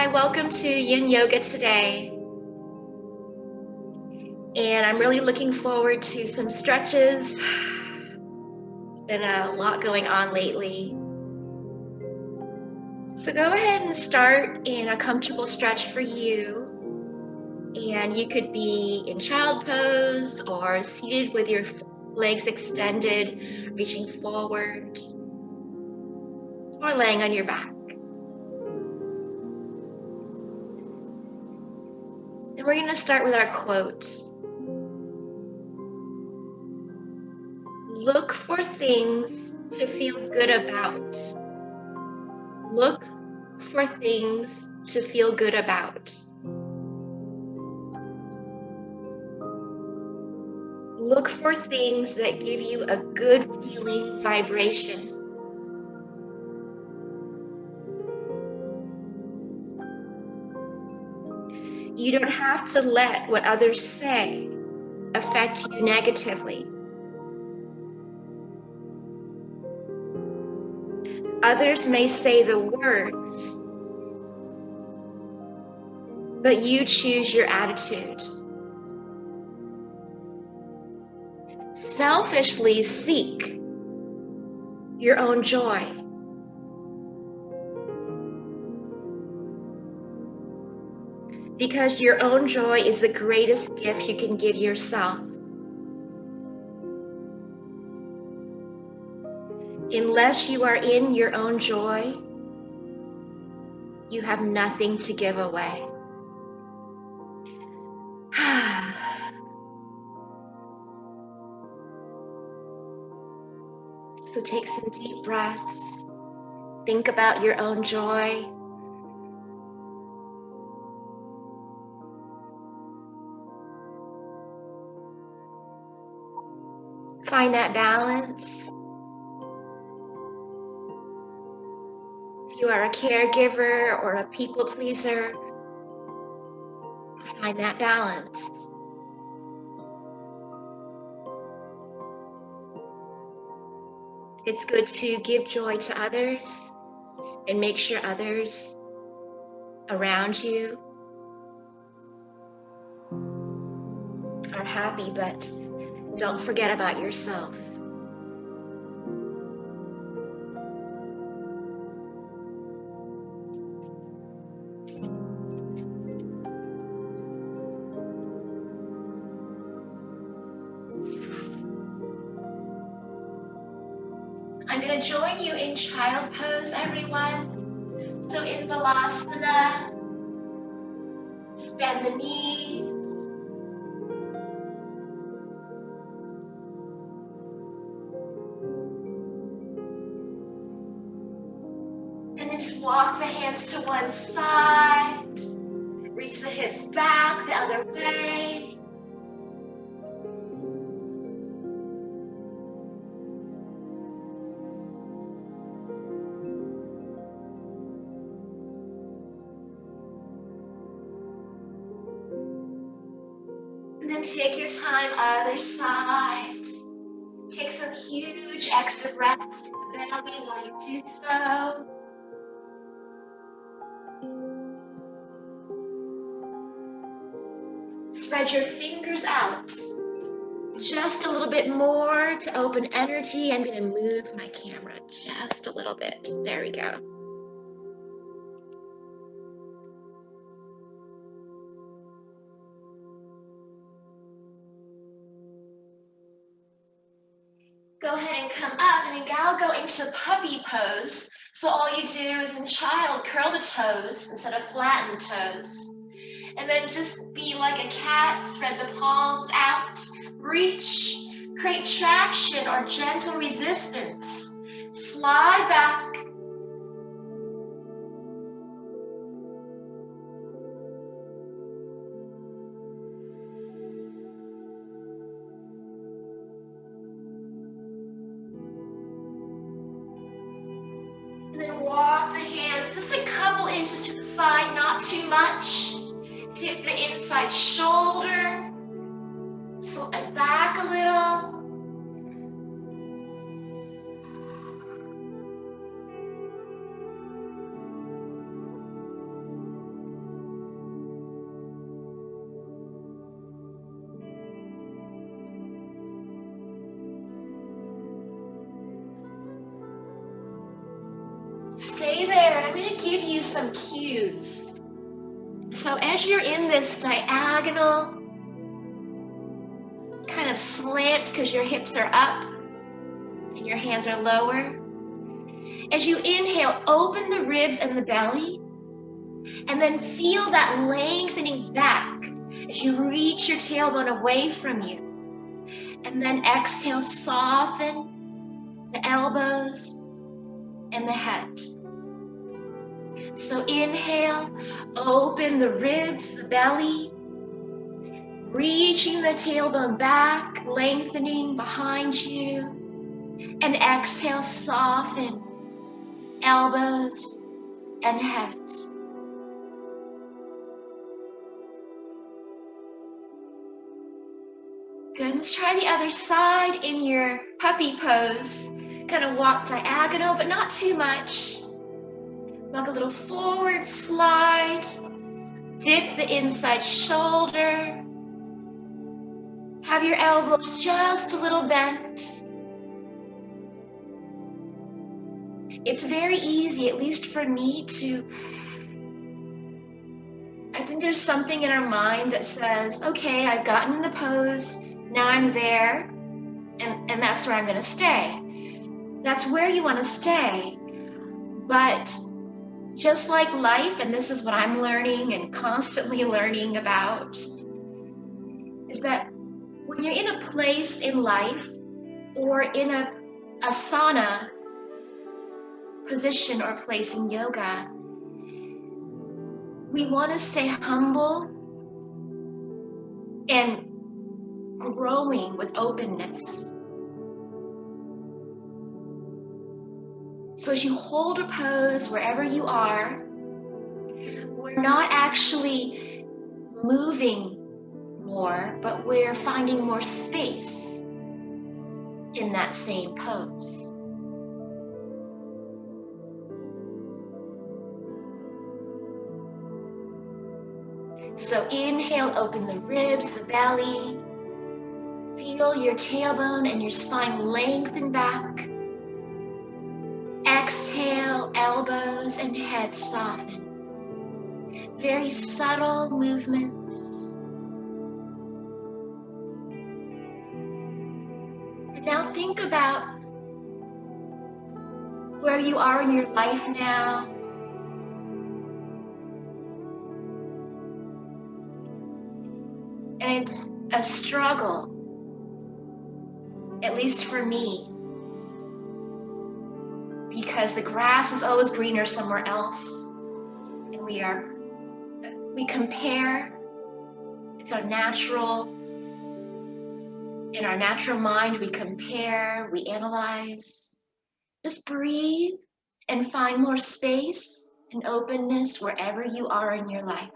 Hi, welcome to Yin Yoga today. And I'm really looking forward to some stretches. It's been a lot going on lately. So go ahead and start in a comfortable stretch for you. And you could be in child pose or seated with your legs extended, reaching forward, or laying on your back. And we're going to start with our quote. Look for things to feel good about. Look for things to feel good about. Look for things that give you a good feeling vibration. You don't have to let what others say affect you negatively. Others may say the words, but you choose your attitude. Selfishly seek your own joy. Because your own joy is the greatest gift you can give yourself. Unless you are in your own joy, you have nothing to give away. So take some deep breaths. Think about your own joy. Find that balance. If you are a caregiver or a people pleaser, find that balance. It's good to give joy to others and make sure others around you are happy, but don't forget about yourself. I'm going to join you in child pose, everyone. So in Balasana, bend the knees. And then just walk the hands to one side. Reach the hips back the other way. And then take your time, other side. Take some huge exhale breaths in the belly while you do so. Spread your fingers out just a little bit more to open energy. I'm going to move my camera just a little bit. There we go. Go ahead and come up, and now go into puppy pose. So all you do is in child, curl the toes instead of flatten the toes. And then just be like a cat, spread the palms out, reach, create traction or gentle resistance. Slide back. And then walk the hands just a couple inches to the side, not too much. Tip the inside shoulder. Slide back a little. Stay there, and I'm going to give you some cues. So as you're in this diagonal kind of slant because your hips are up and your hands are lower, as you inhale, open the ribs and the belly, and then feel that lengthening back as you reach your tailbone away from you. And then exhale, soften the elbows and the head. So inhale, open the ribs, the belly, reaching the tailbone back, lengthening behind you. And exhale, soften elbows and head. Good, let's try the other side in your puppy pose. Kind of walk diagonal, but not too much. Walk a little forward, slide. Dip the inside shoulder. Have your elbows just a little bent. It's very easy, at least for me, I think there's something in our mind that says, okay, I've gotten in the pose, now I'm there, and that's where I'm going to stay. That's where you want to stay. But just like life, and this is what I'm learning and constantly learning about, is that when you're in a place in life or in a asana position or place in yoga, we want to stay humble and growing with openness. So as you hold a pose wherever you are, we're not actually moving more, but we're finding more space in that same pose. So inhale, open the ribs, the belly. Feel your tailbone and your spine lengthen back. Exhale, elbows and head soften. Very subtle movements. And now think about where you are in your life now. And it's a struggle, at least for me, because the grass is always greener somewhere else, and we compare. It's our natural, in our natural mind, we compare, we analyze. Just breathe and find more space and openness wherever you are in your life.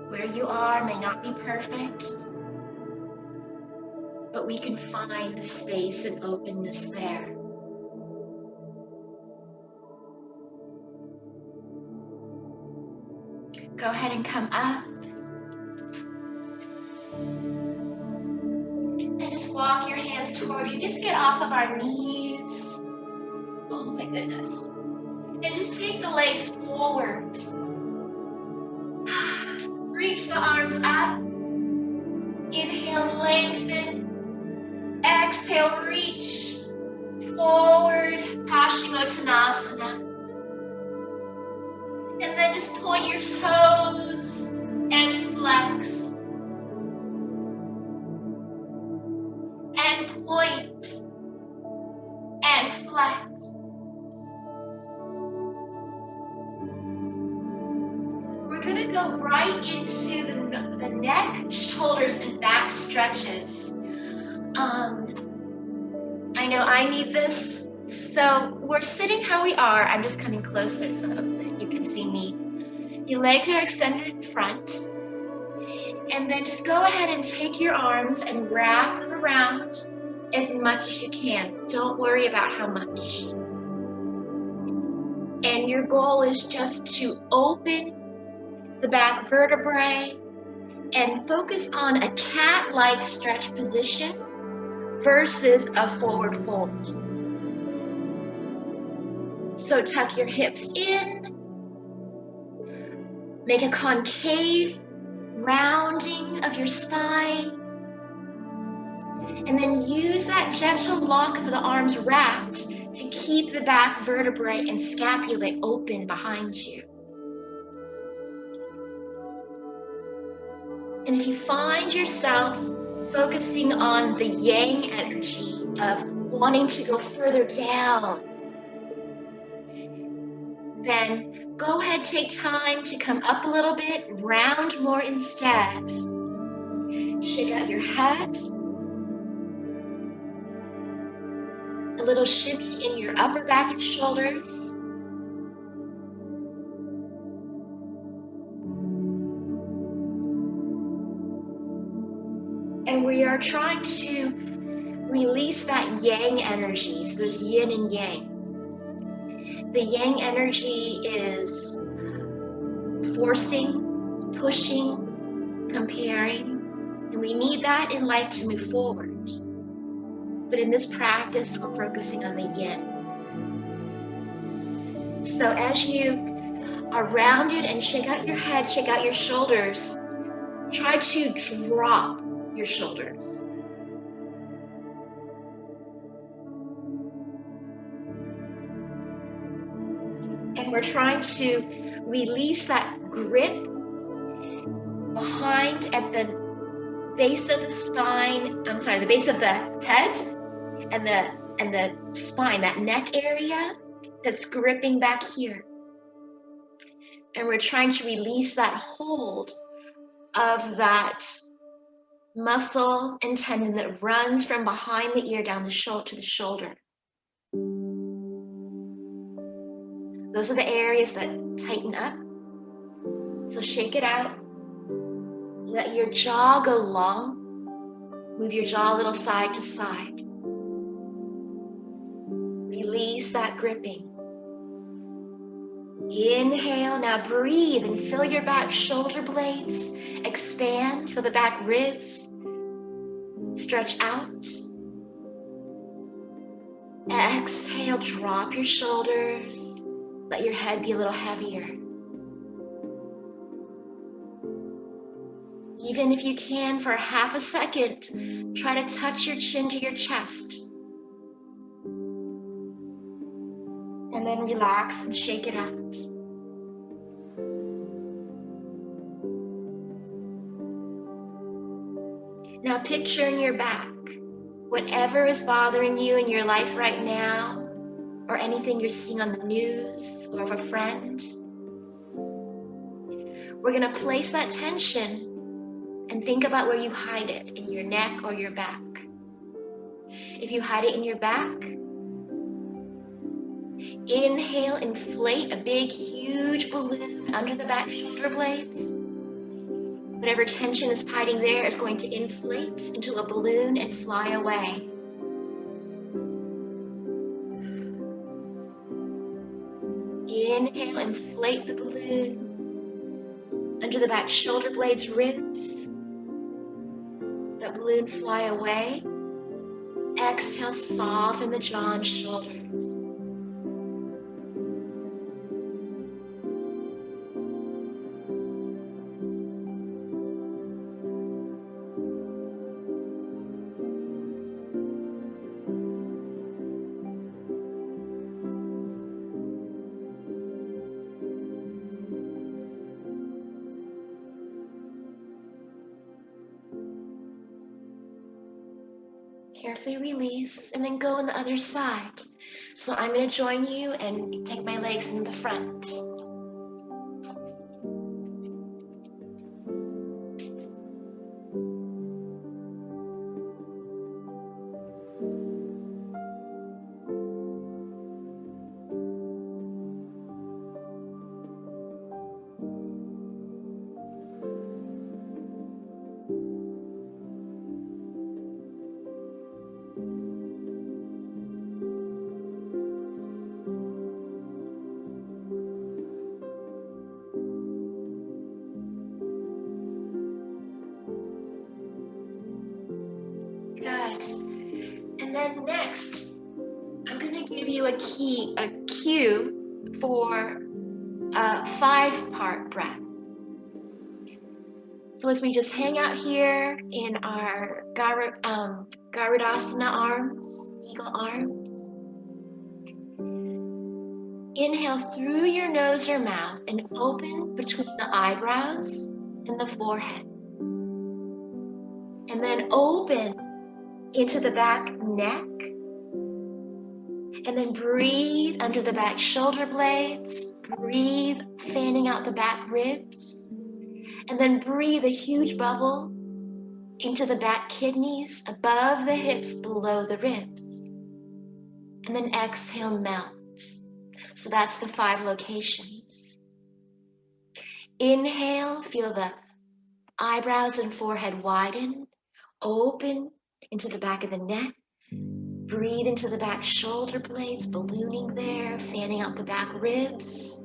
Where you are may not be perfect, but we can find the space and openness there. Go ahead and come up. And just walk your hands towards you. Just get off of our knees. Oh my goodness. And just take the legs forward. Reach the arms up. Inhale, lengthen. Exhale, reach forward. Paschimottanasana. And then just point your toes and flex. And point and flex. We're going to go right into the neck, shoulders, and back stretches. I know I need this. So we're sitting how we are. I'm just coming closer so that you can see me. Your legs are extended in front. And then just go ahead and take your arms and wrap them around as much as you can. Don't worry about how much. And your goal is just to open the back vertebrae and focus on a cat-like stretch position versus a forward fold. So tuck your hips in, make a concave rounding of your spine, and then use that gentle lock of the arms wrapped to keep the back vertebrae and scapulae open behind you. And if you find yourself focusing on the yang energy of wanting to go further down, then go ahead, take time to come up a little bit, round more instead. Shake out your head. A little shimmy in your upper back and shoulders. And we are trying to release that yang energy. So there's yin and yang. The yang energy is forcing, pushing, comparing, and we need that in life to move forward. But in this practice, we're focusing on the yin. So as you are rounded and shake out your head, shake out your shoulders, try to drop your shoulders. And we're trying to release that grip behind at the base of the spine, the base of the head and the spine, that neck area that's gripping back here. And we're trying to release that hold of that muscle and tendon that runs from behind the ear down the shoulder to the shoulder. Those are the areas that tighten up. So shake it out. Let your jaw go long. Move your jaw a little side to side. Release that gripping. Inhale, now breathe and fill your back shoulder blades. Expand, feel the back ribs. Stretch out. Exhale, drop your shoulders. Let your head be a little heavier. Even if you can, for half a second, try to touch your chin to your chest. And then relax and shake it out. Now picture in your back, whatever is bothering you in your life right now, or anything you're seeing on the news or of a friend. We're going to place that tension and think about where you hide it, in your neck or your back. If you hide it in your back, inhale, inflate a big, huge balloon under the back shoulder blades. Whatever tension is hiding there is going to inflate into a balloon and fly away. Inhale, inflate the balloon under the back shoulder blades, ribs. That balloon fly away. Exhale, soften the jaw and shoulders. Carefully release and then go on the other side. So I'm going to join you and take my legs in the front. And then next, I'm going to give you a cue for a 5-part breath. So as we just hang out here in our Garudasana arms, eagle arms, inhale through your nose or mouth and open between the eyebrows and the forehead. And then open into the back neck. And then breathe under the back shoulder blades. Breathe, fanning out the back ribs. And then breathe a huge bubble into the back kidneys, above the hips, below the ribs. And then exhale, melt. So that's the 5 locations. Inhale, feel the eyebrows and forehead widen, open into the back of the neck. Breathe into the back shoulder blades, ballooning there, fanning out the back ribs.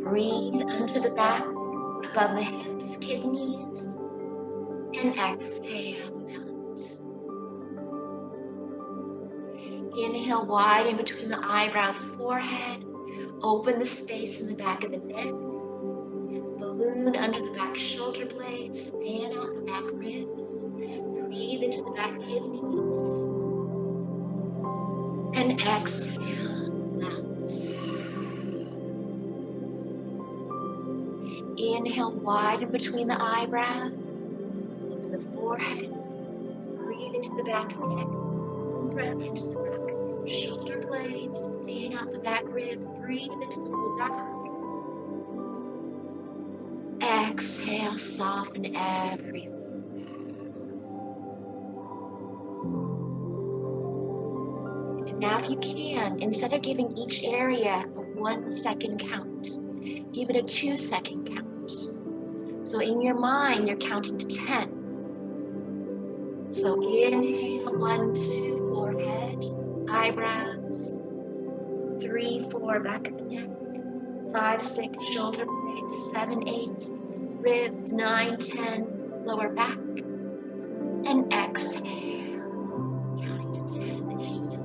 Breathe under the back, above the hips, kidneys. And exhale, melt. Inhale, widen between the eyebrows, forehead. Open the space in the back of the neck. Balloon under the back shoulder blades. Fan out the back ribs. Breathe into the back kidneys. And exhale, melt. Inhale, widen between the eyebrows. Open the forehead. Breathe into the back neck. Breath into the back shoulder blades. Fan out the back ribs. Breathe into the back. Exhale, soften everything. And now if you can, instead of giving each area a 1-second count, give it a 2-second count. So in your mind, you're counting to 10. So inhale, 1, 2, forehead, eyebrows, 3, 4, back of the neck, 5, 6, shoulder blades, 7, 8, ribs, 9, 10, lower back, and exhale, counting to 10 as you melt.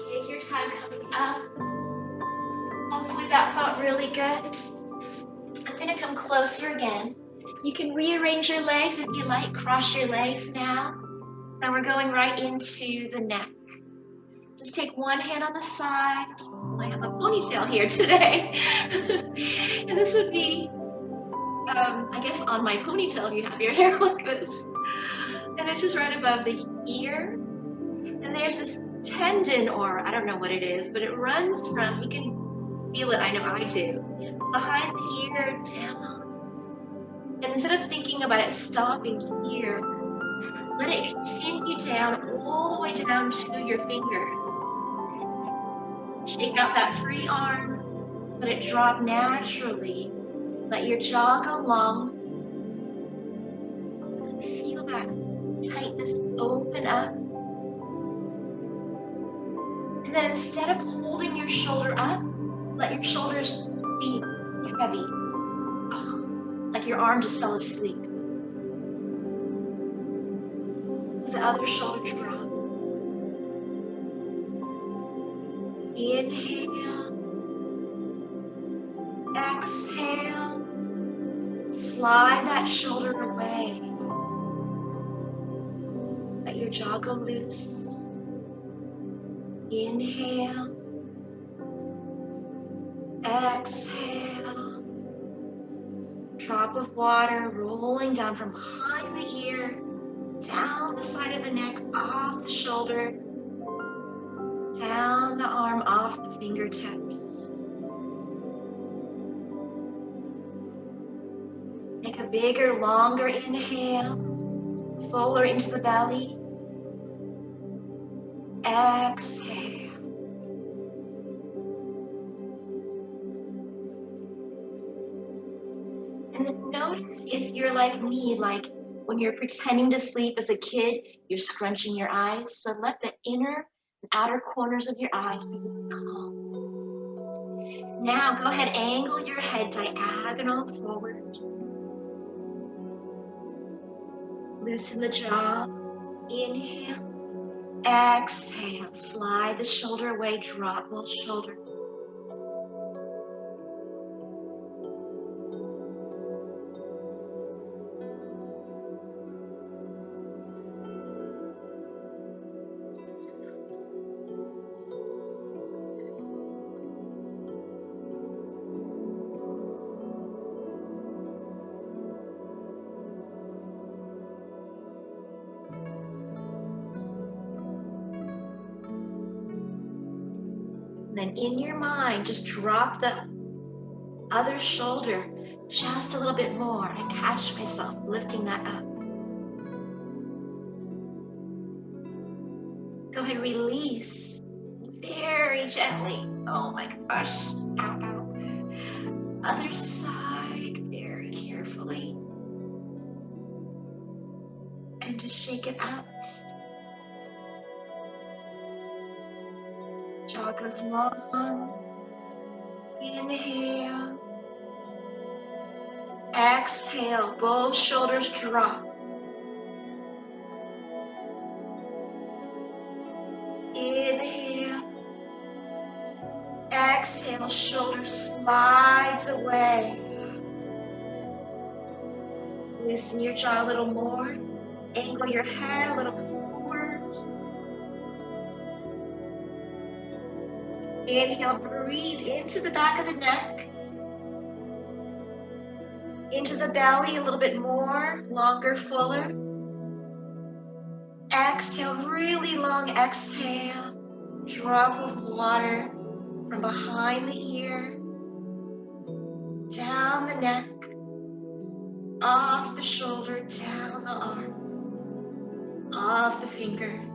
Take your time coming up. Hopefully that felt really good. I'm going to come closer again. You can rearrange your legs if you like. Cross your legs now. Then we're going right into the neck. Just take one hand on the side. I have a ponytail here today. And this would be, I guess, on my ponytail if you have your hair like this. And it's just right above the ear. And there's this tendon, or I don't know what it is, but it runs from, you can feel it, I know I do, behind the ear down. And instead of thinking about it stopping here, let it continue down, all the way down to your fingers. Shake out that free arm, let it drop naturally. Let your jaw go long. And feel that tightness open up. And then instead of holding your shoulder up, let your shoulders be heavy. Like your arm just fell asleep. The other shoulder drop. Inhale. Exhale. Slide that shoulder away. Let your jaw go loose. Inhale. Exhale. drop of water rolling down from behind the ear, down the side of the neck, off the shoulder, down the arm, off the fingertips. Take a bigger, longer inhale, fuller into the belly. Exhale. And then notice if you're like me, like when you're pretending to sleep as a kid, you're scrunching your eyes. So let the inner and outer corners of your eyes be calm. Now go ahead, angle your head diagonal forward. Loosen the jaw. Inhale. Exhale. Slide the shoulder away. Drop both shoulders. And then in your mind, just drop the other shoulder just a little bit more. I catch myself lifting that up. Go ahead, release very gently. Oh my gosh. Ow, ow. Other side, very carefully. And just shake it out. Jaw goes long. Inhale. Exhale, both shoulders drop. Inhale. Exhale, shoulder slides away. Loosen your jaw a little more. Angle your head a little forward. Inhale, breathe into the back of the neck. Into the belly a little bit more, longer, fuller. Exhale, really long exhale. Drop of water from behind the ear, down the neck, off the shoulder, down the arm, off the fingers.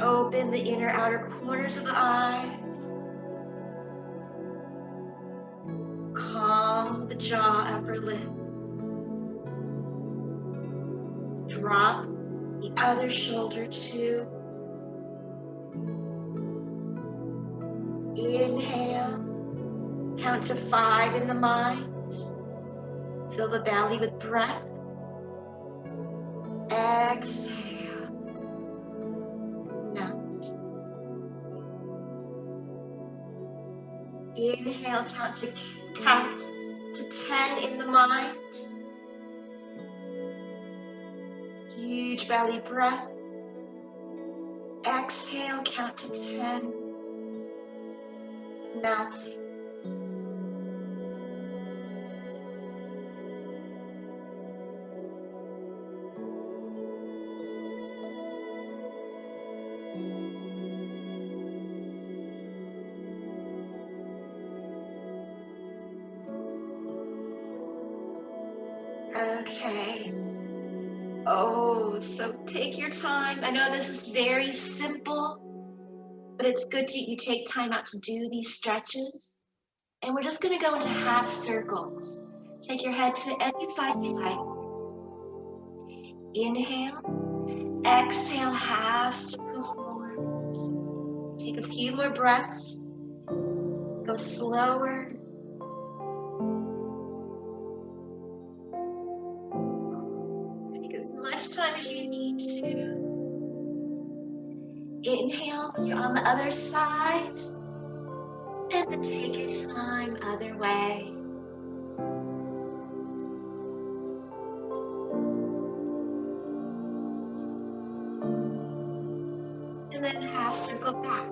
Open the inner outer corners of the eyes. Calm the jaw, upper lip. Drop the other shoulder too. Inhale. Count to 5 in the mind. Fill the belly with breath. Exhale. Melt. Inhale, count to 10 in the mind. Huge belly breath. Exhale, count to 10. Melting. Okay. Oh, so take your time. I know this is very simple, but it's good that you take time out to do these stretches. And we're just going to go into half circles. Take your head to any side you like. Inhale. Exhale, half circle forward. Take a few more breaths. Go slower. Much time as you need to. Inhale, you're on the other side. And then take your time other way. And then half circle back.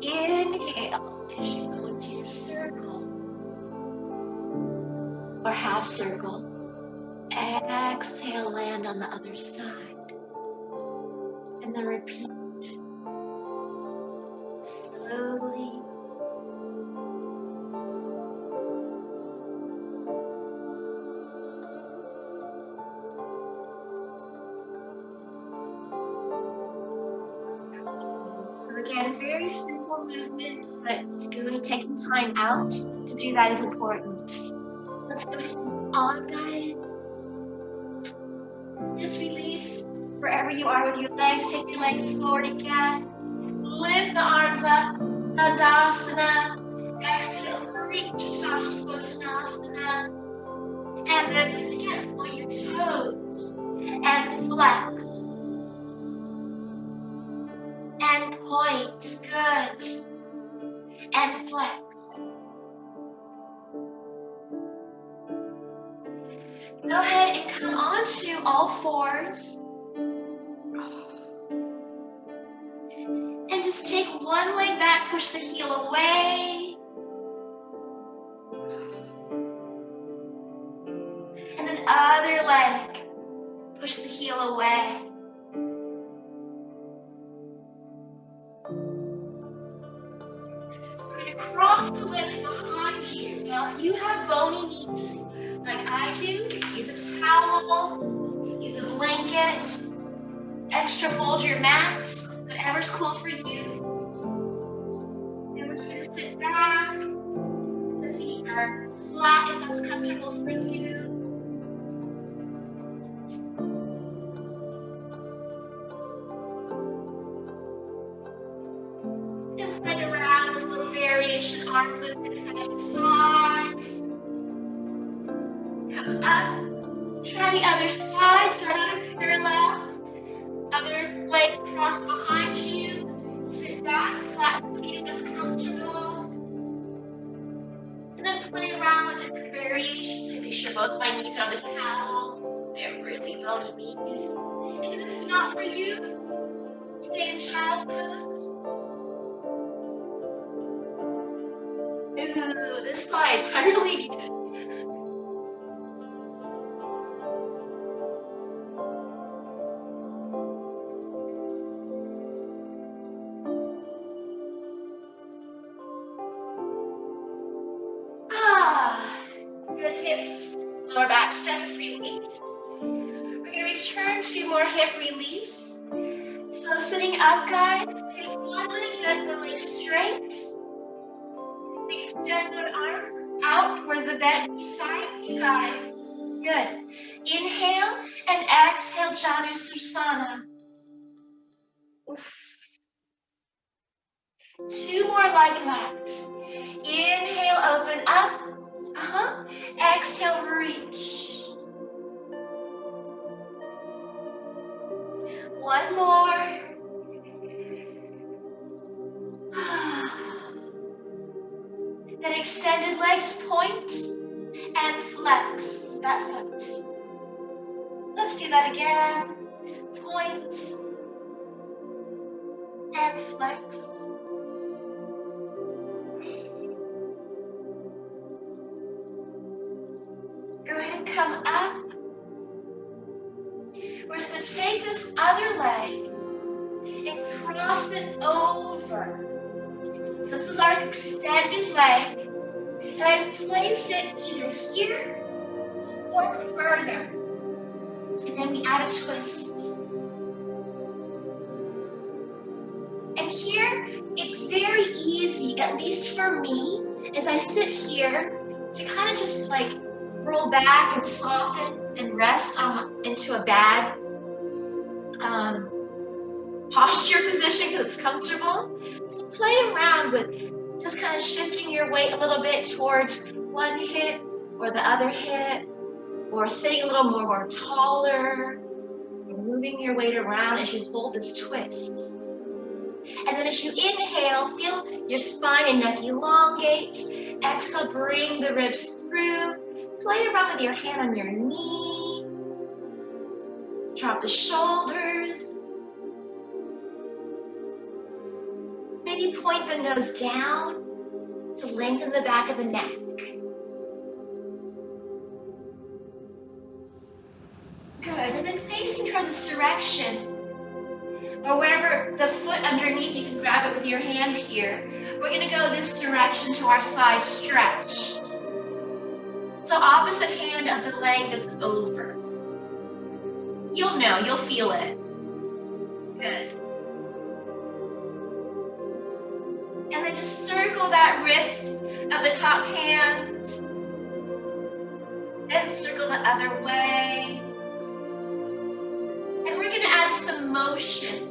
Inhale as you go into connective circle or half circle. Exhale, land on the other side. And then repeat slowly. So again, very simple movements, but really taking time out to do that is important. Let's go ahead and on, guys. Just release wherever you are with your legs. Take your legs forward again. Lift the arms up. Tadasana. Exhale, reach Paschimottanasana. And then just again, point your toes and flex. And point. Good. And flex. Go ahead and come onto all fours. And just take one leg back, push the heel away. And then other leg, push the heel away. We're going to cross the legs behind you. Now, if you have bony knees, like I do, use a towel, use a blanket, extra fold your mat, whatever's cool for you. And we're just going to sit back. The feet are flat if that's comfortable for you. And play around with a little variation, arm movement side to side. Come up. Try the other side, start on a parallel. Other leg crossed behind you. Sit back, flatten the feet if it's comfortable. And then play around with different variations. So make sure both my knees are on this towel. They're really bony knees. And if this is not for you, stay in child pose. Ooh, this side, I really good. Good hips, lower back stretch, release. We're going to return to more hip release. So sitting up, guys, take one leg, bend the leg straight. Extend one arm out towards the bent knee side. You got it. Good. Inhale and exhale, Janu Sursana. Two more like that. Inhale, open up. Exhale, reach. One more. Then extended leg, just point and flex that foot. Let's do that again. Point and flex. Go ahead and come up. We're just going to take this other leg and cross it over. So this is our extended leg. And I just place it either here or further. And then we add a twist. And here, it's very easy, at least for me, as I sit here, to kind of just like roll back and soften and rest into a bad posture position because it's comfortable. So play around with just kind of shifting your weight a little bit towards one hip or the other hip, or sitting a little more taller, or moving your weight around as you hold this twist. And then as you inhale, feel your spine and neck elongate. Exhale, bring the ribs through. Play around with your hand on your knee. Drop the shoulders. Maybe point the nose down. to lengthen the back of the neck. Good, and then facing toward this direction, or wherever the foot underneath, you can grab it with your hand here. We're gonna go this direction to our side stretch. So opposite hand of the leg that's over. You'll know, you'll feel it. Good. And then just circle that wrist of the top hand. Then circle the other way. And we're gonna add some motion.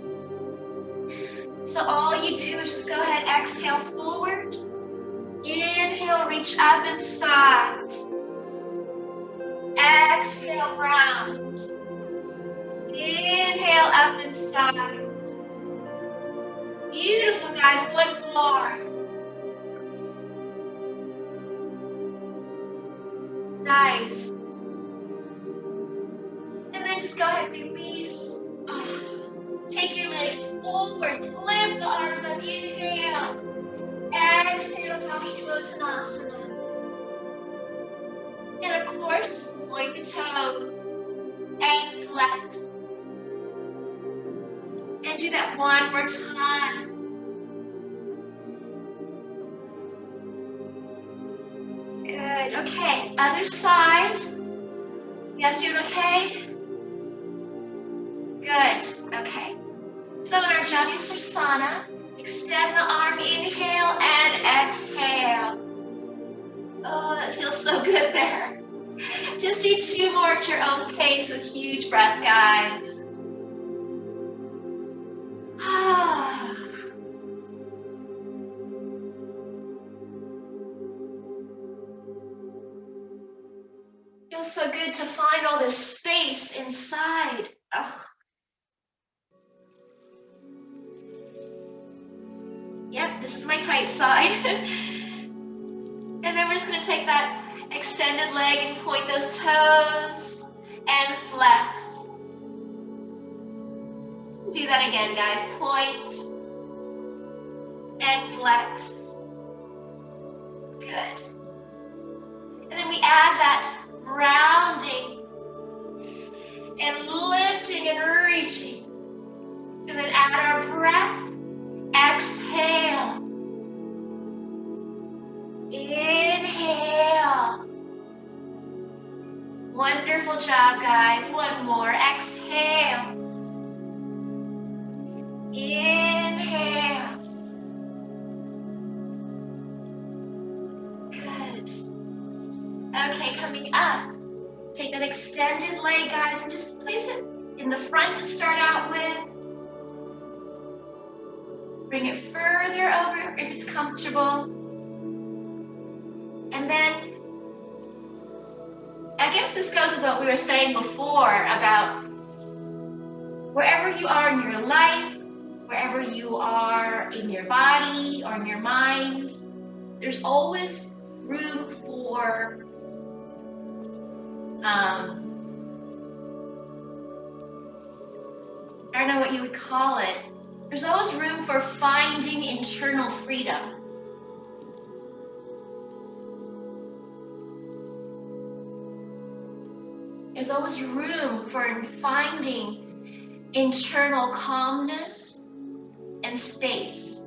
So all you do is just go ahead, exhale forward. Inhale, reach up and side. Exhale, round. Inhale, up and side. Beautiful, guys. One more. Nice. And then just go ahead and release. Take your legs forward. Lift the arms up. Inhale. Exhale, Paschimottanasana. And of course, just point the toes and flex. And do that one more time. Good. Okay. Other side. Yes, doing okay? Good. Okay. So in our Janu-Sirsana, extend the arm, inhale and exhale. Oh, that feels so good there. Just do two more at your own pace with huge breath, guys. Feels so good to find all this space inside. Ugh. Yep, this is my tight side. And then we're just going to take that extended leg and point those toes and flex. Do that again, guys. Point and flex. Good. And then we add that rounding and lifting and reaching. And then add our breath. Exhale. Inhale. Wonderful job, guys. One more. Exhale. Inhale. Good. Okay, coming up. Take that extended leg, guys, and just place it in the front to start out with. Bring it further over if it's comfortable. And then, I guess this goes with what we were saying before about wherever you are in your life, wherever you are in your body or in your mind, there's always room for I don't know what you would call it. There's always room for finding internal freedom. There's always room for finding internal calmness and space.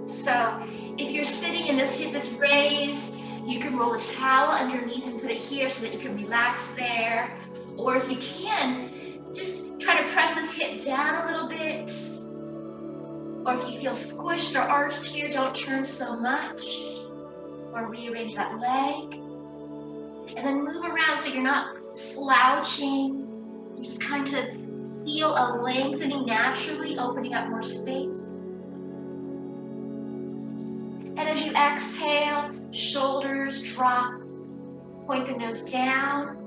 So if you're sitting and this hip is raised, you can roll a towel underneath and put it here so that you can relax there. Or if you can, just try to press this hip down a little bit. Or if you feel squished or arched here, don't turn so much. Or rearrange that leg. And then move around so you're not slouching. You just kind of feel a lengthening naturally, opening up more space. And as you exhale, shoulders drop, point the nose down.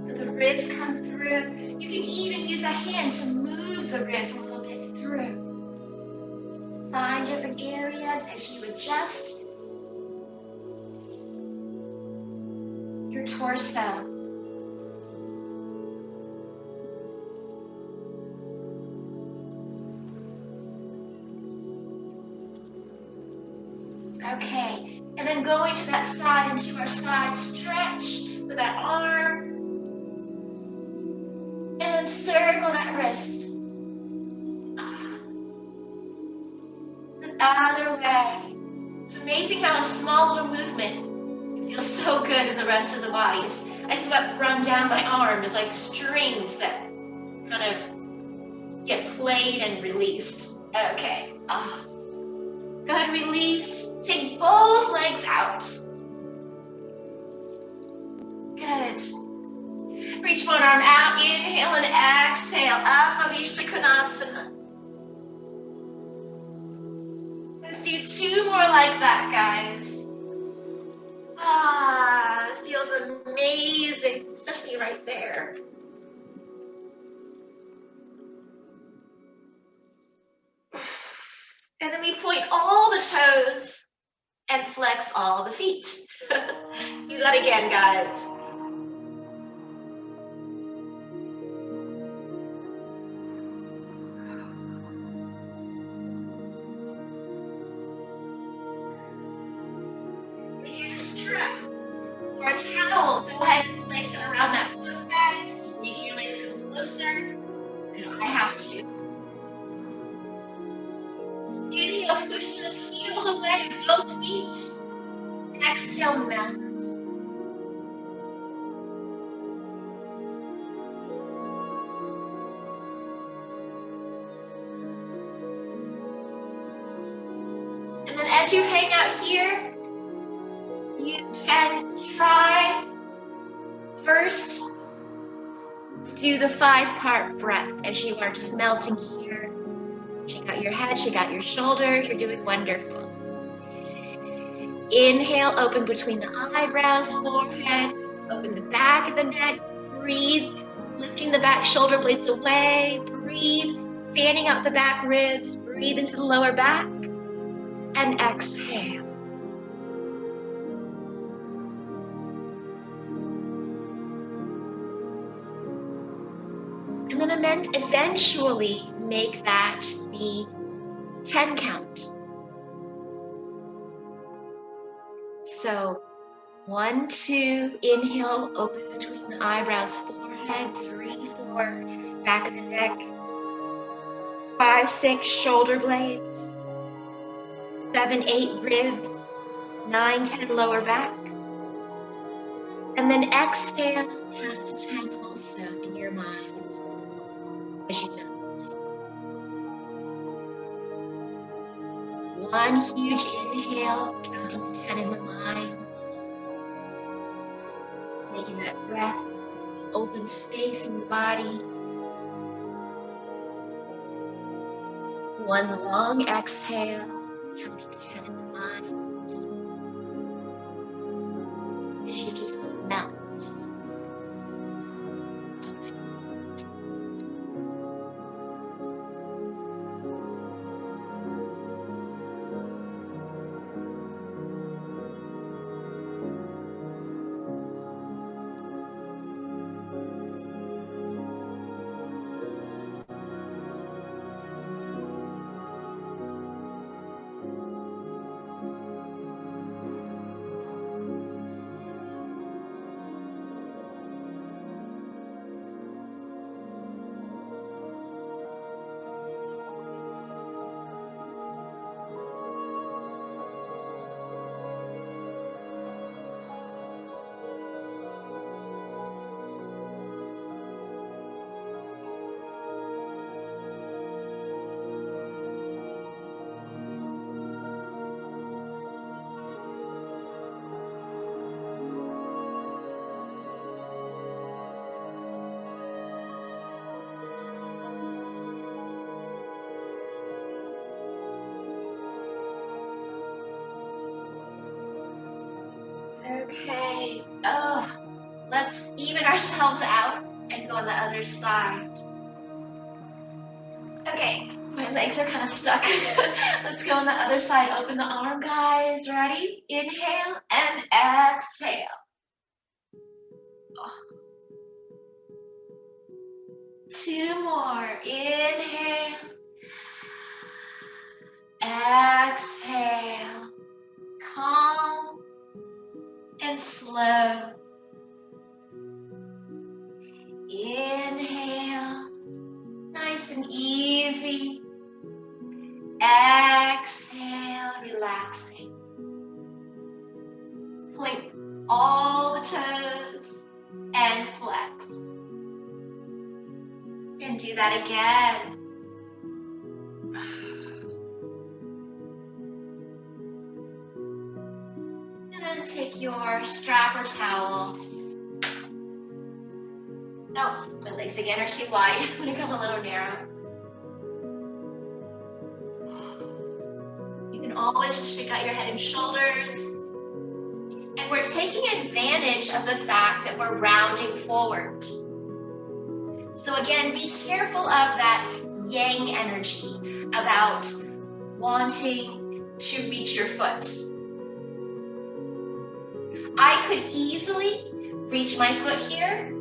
The ribs come through. You can even use a hand to move the ribs a little bit through. Find different areas as you adjust your torso. Okay, and then going to that side, into our side stretch with that arm. And then circle that wrist. The other way. It's amazing how a small little movement feels so good in the rest of the body. I feel that run down my arm is like strings that kind of get played and released. Okay. Go ahead and release. Take both legs out. Good. Reach one arm out. Inhale and exhale. Up of Konasana. Let's do 2 more like that, guys. This feels amazing, especially right there. And then we point all the toes and flex all the feet. Do that again, guys. When you strap or a towel, go ahead and place it around that foot, guys. You get your legs a little closer. I have to. Inhale, push those heels away, both feet. Exhale, melt. And then as you hang out here, you can try first do the 5-part breath as you are just melting here. Shake out your head, shake out your shoulders. You're doing wonderful. Inhale, open between the eyebrows, forehead, open the back of the neck. Breathe, lifting the back shoulder blades away. Breathe, fanning out the back ribs. Breathe into the lower back. And exhale. And then eventually make that the 10 count. So 1, 2, inhale, open between the eyebrows, forehead, 3, 4, back of the neck, 5, 6, shoulder blades, 7, 8, ribs, 9, 10, lower back. And then exhale, count to 10 also in your mind as you melt. 1 huge inhale, counting to 10 in the mind. Making that breath open space in the body. 1 long exhale, counting to 10 in the mind. As you just melt. Okay, let's even ourselves out and go on the other side. Okay, my legs are kind of stuck. Let's go on the other side. Open the arm, guys. Ready? Inhale and exhale. Oh. 2 more. Inhale. Exhale. flow. Inhale, nice and easy. Exhale, relaxing. Point all the toes and flex. And do that again. And then take your strap or towel. Oh, my legs again are too wide. I'm gonna come a little narrow. You can always just shake out your head and shoulders. And we're taking advantage of the fact that we're rounding forward. So again, be careful of that yang energy about wanting to reach your foot. I could easily reach my foot here,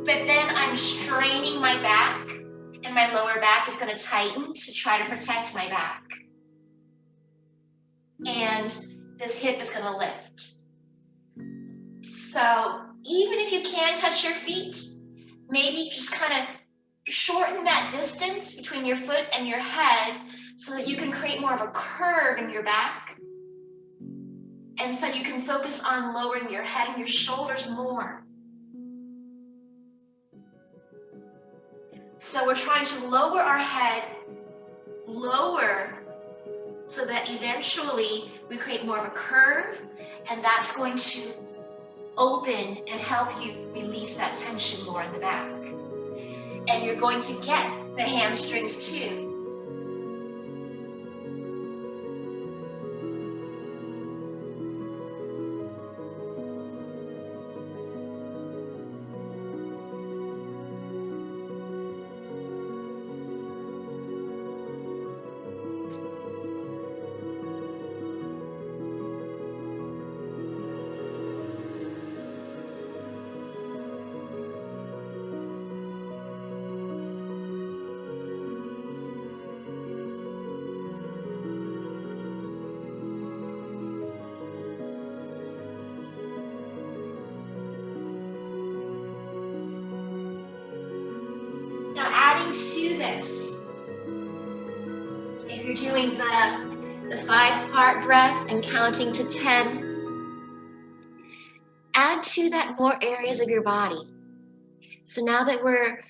but then I'm straining my back, and my lower back is going to tighten to try to protect my back. And this hip is going to lift. So even if you can touch your feet, maybe just kind of shorten that distance between your foot and your head so that you can create more of a curve in your back. And so you can focus on lowering your head and your shoulders more. So we're trying to lower our head, lower, so that eventually we create more of a curve, and that's going to open and help you release that tension more in the back. And you're going to get the hamstrings too. To this, if you're doing the 5-part breath and counting to 10, add to that more areas of your body. So now that we're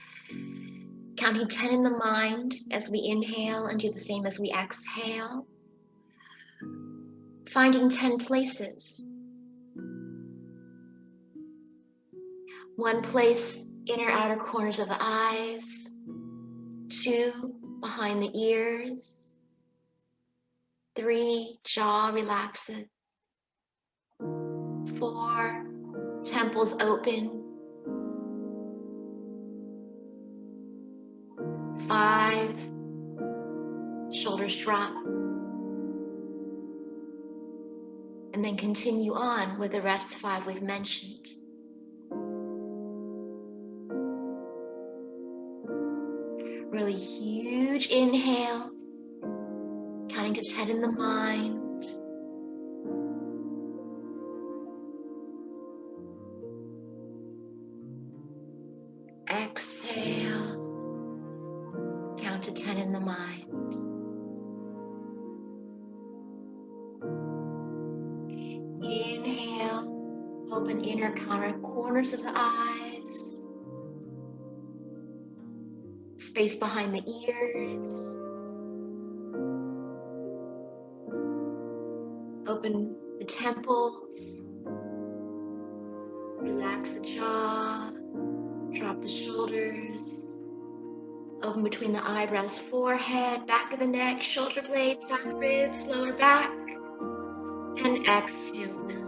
counting 10 in the mind as we inhale and do the same as we exhale, finding 10 places. 1 place, inner outer corners of the eyes. 2, behind the ears. 3, jaw relaxes. 4, temples open. 5, shoulders drop. And then continue on with the rest 5 we've mentioned. Really huge inhale, counting to 10 in the mind. Exhale, count to 10 in the mind. Inhale, open inner corners of the eyes. Space behind the ears. Open the temples. Relax the jaw. Drop the shoulders. Open between the eyebrows, forehead, back of the neck, shoulder blades, back ribs, lower back. And exhale, melt.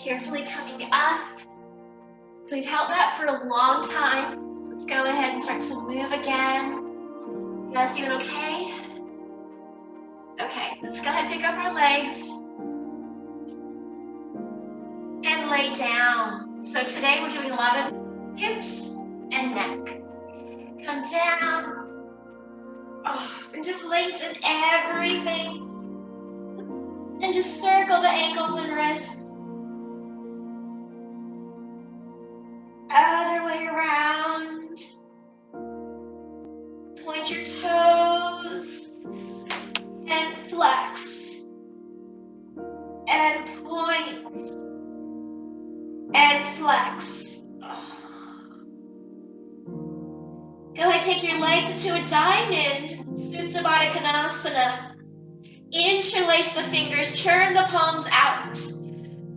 Carefully coming up. So we've held that for a long time. Let's go ahead and start to move again. You guys doing okay? Okay, let's go ahead and pick up our legs and lay down. So today we're doing a lot of hips and neck. Come down. Oh, and just lengthen everything. And just circle the ankles and wrists. Other way around. Point your toes and flex. And point and flex. Oh. Go ahead and take your legs into a diamond, Supta Baddha Konasana. Interlace the fingers, turn the palms out.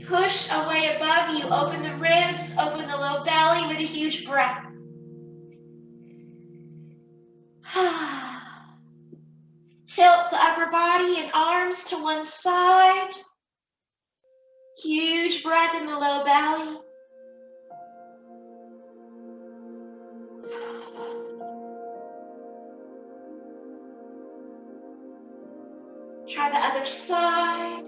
Push away above you, open the ribs, open the low belly with a huge breath. Tilt the upper body and arms to one side. Huge breath in the low belly. Try the other side.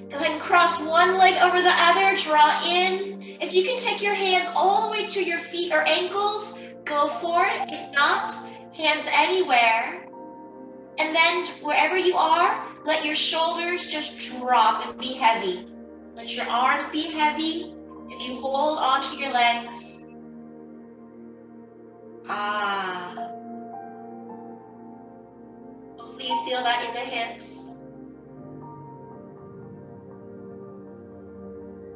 Go ahead and cross one leg over the other, draw in. If you can take your hands all the way to your feet or ankles, go for it. If not, hands anywhere. And then wherever you are, let your shoulders just drop and be heavy. Let your arms be heavy if you hold onto your legs. Hopefully you feel that in the hips.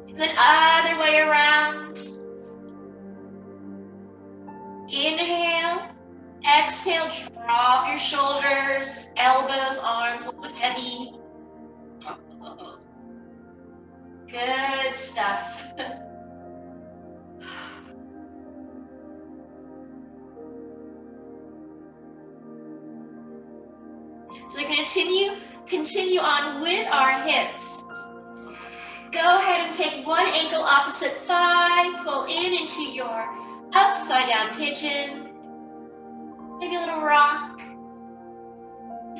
And then other way around. Inhale. Exhale, drop your shoulders, elbows, arms a little bit heavy. Good stuff. So we're going to continue on with our hips. Go ahead and take one ankle opposite thigh, pull in into your upside down pigeon. Maybe a little rock.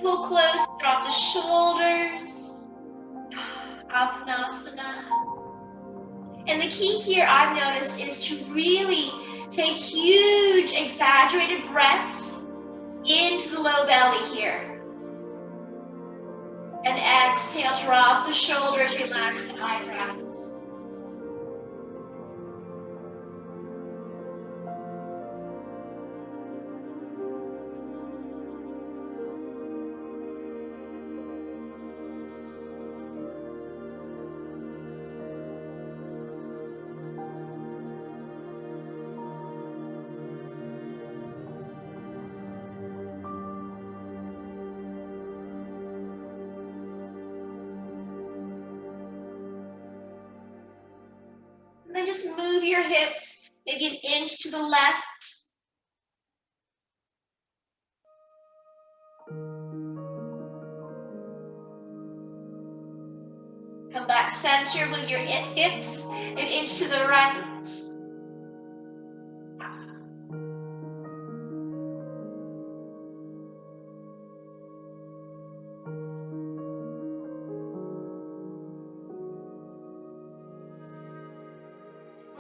Pull close, drop the shoulders. Apanasana. And the key here I've noticed is to really take huge exaggerated breaths into the low belly here. And exhale, drop the shoulders, relax the eyebrows. And then just move your hips, maybe an inch to the left. Come back center, move your hips an inch to the right.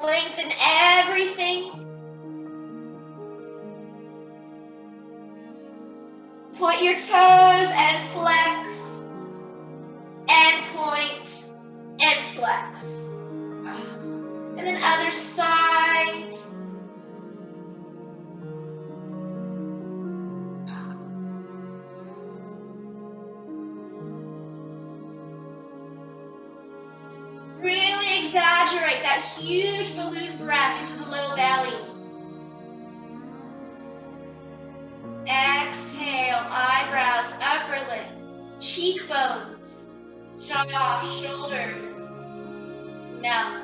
Lengthen everything. Point your toes and flex. And point and flex. And then other side. Really exaggerate that huge balloon breath into the low belly. Exhale, eyebrows, upper lip, cheekbones, jaw, shoulders, melt.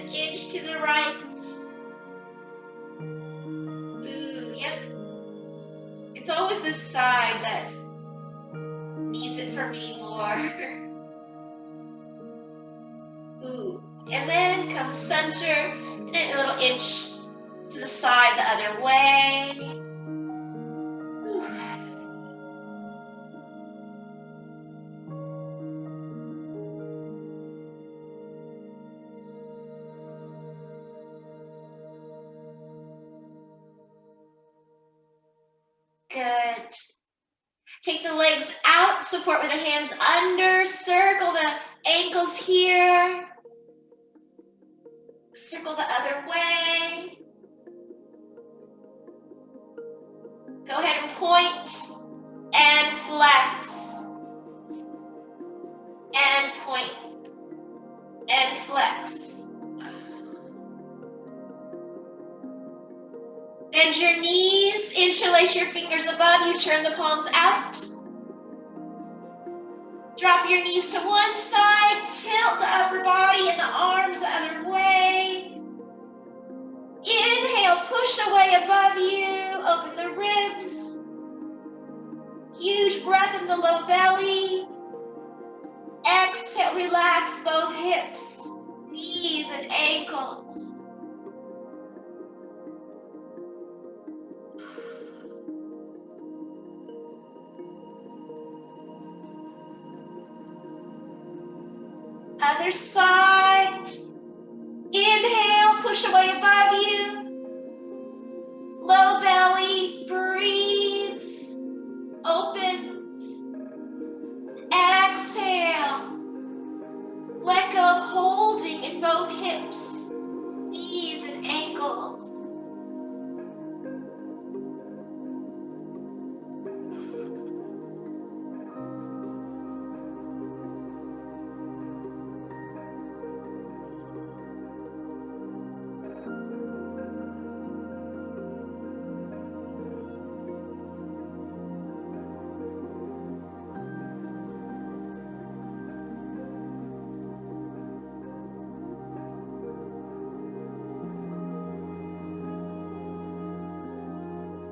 inch to the right. Ooh, yep. It's always this side that needs it for me more. Ooh. And then come center, and then a little inch to the side the other way. Ooh. Good. Take the legs out, support with the hands under, circle the ankles here. Circle the other way. Go ahead and point and flex. And point and flex. Bend your knees, interlace your fingers above you, turn the palms out. Drop your knees to one side, tilt the upper body and the arms the other way. Inhale, push away above you, open the ribs. Huge breath in the low belly. Exhale, relax both hips, knees and ankles. Other side. Inhale, push away above you. Low belly, breathes, opens. Exhale. Let go of holding in both hips, knees and ankles.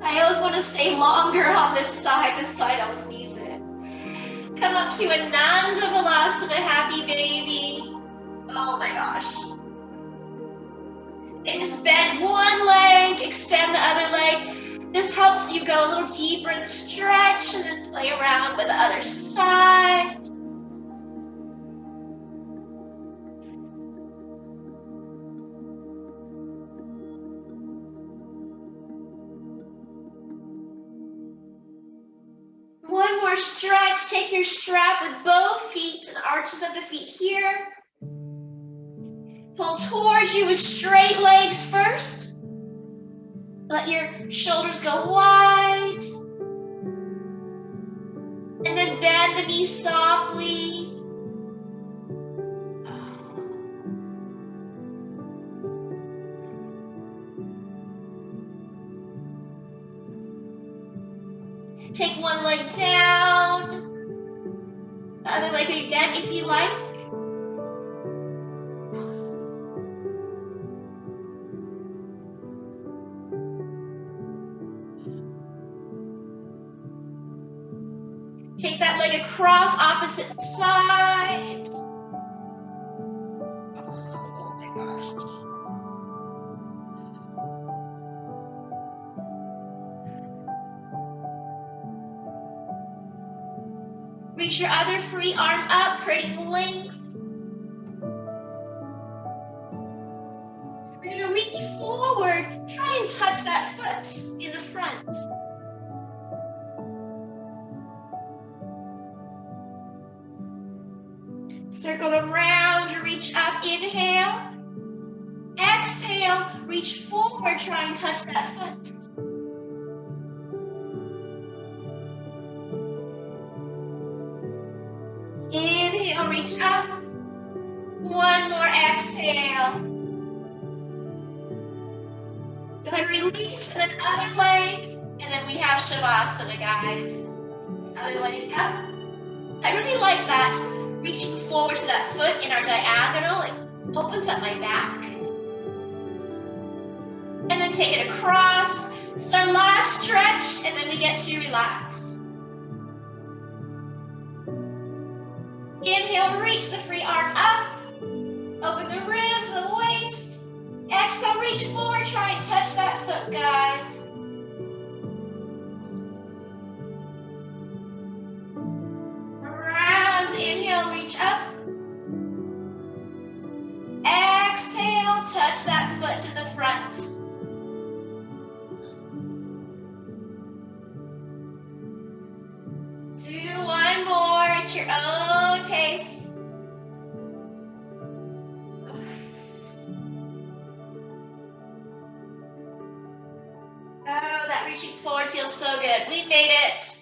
I always want to stay longer on this side. This side always needs it. Come up to Ananda Balasana, happy baby. Oh my gosh. And just bend one leg, extend the other leg. This helps you go a little deeper in the stretch and then play around with the other side. One more stretch. Take your strap with both feet to the arches of the feet here. Pull towards you with straight legs first. Let your shoulders go wide. And then bend the knees softly. Take one leg down. The other leg can be bent if you like. Take that leg across, opposite side. Oh my gosh. Reach your other free arm up, creating length. We're going to reach forward. Try and touch that foot in the front. Circle around, reach up, inhale. Exhale, reach forward, try and touch that foot. Inhale, reach up. One more exhale. Go ahead and release, and then other leg, and then we have Shavasana, guys. Other leg up. I really like that, reaching forward to that foot in our diagonal. It opens up my back. take it across. It's our last stretch, and then we get to relax. Inhale, reach the free arm up. Open the ribs, the waist. Exhale, reach forward. Try and touch that foot, guys. Around, inhale, reach up. Exhale, touch that foot to the front. Do one more at your own pace. Oh, that reaching forward feels so good. We made it.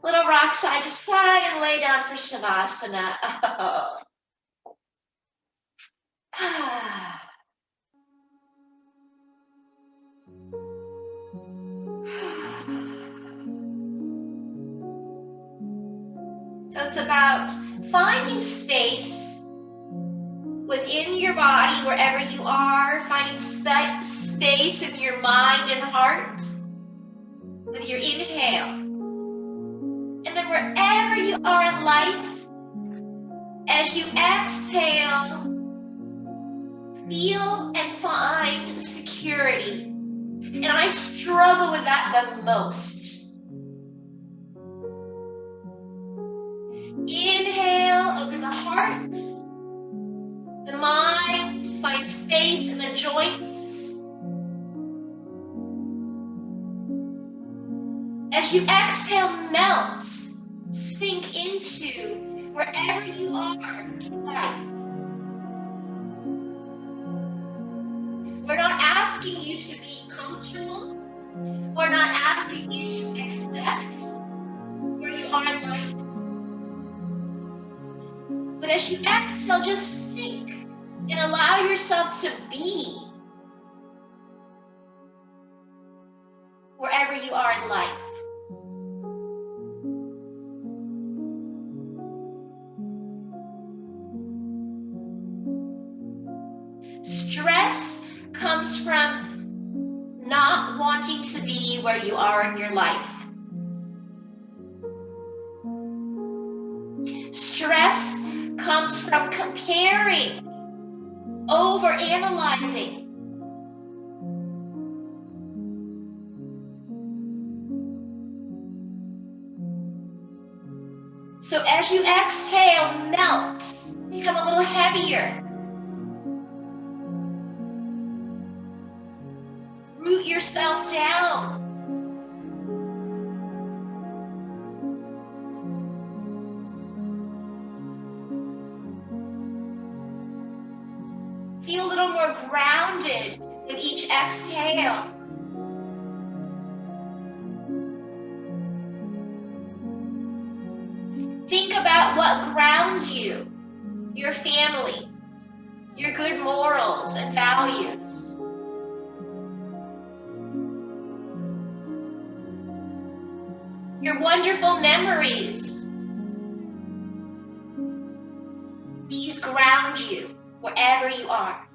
Little rock side to side and lay down for Shavasana. Oh. So it's about finding space within your body, wherever you are, finding space in your mind and heart with your inhale. And then wherever you are in life, as you exhale, feel and find security. And I struggle with that the most. Inhale, open the heart, the mind, find space in the joints. As you exhale, melt, sink into wherever you are in life. We're not asking you to be comfortable. We're not asking you to accept where you are in life. But as you exhale, just sink and allow yourself to be wherever you are in life. Stress comes from not wanting to be where you are in your life. Stress comes from comparing, overanalyzing. So as you exhale, melt, become a little heavier. Root yourself down. Feel a little more grounded with each exhale. Think about what grounds you, your family, your good morals and values. Your wonderful memories. These ground you wherever you are.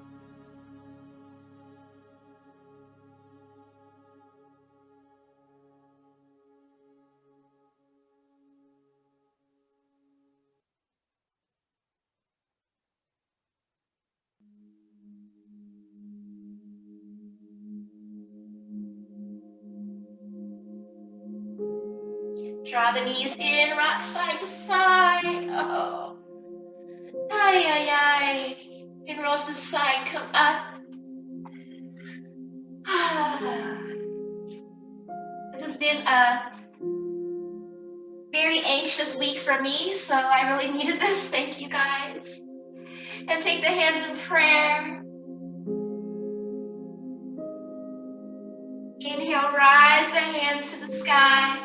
Draw the knees in, rock side to side. Oh. Ay, ay, ay. And roll to the side, come up. This has been a very anxious week for me, so I really needed this. Thank you, guys. And take the hands in prayer. Inhale, rise the hands to the sky.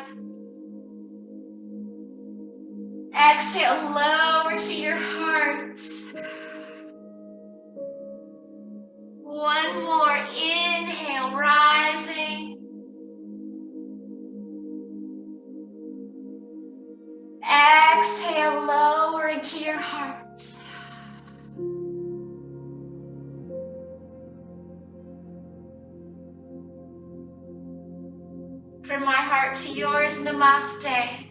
Exhale, lower to your heart. One more, inhale, rising. Exhale, lowering to your heart. heart to yours, namaste.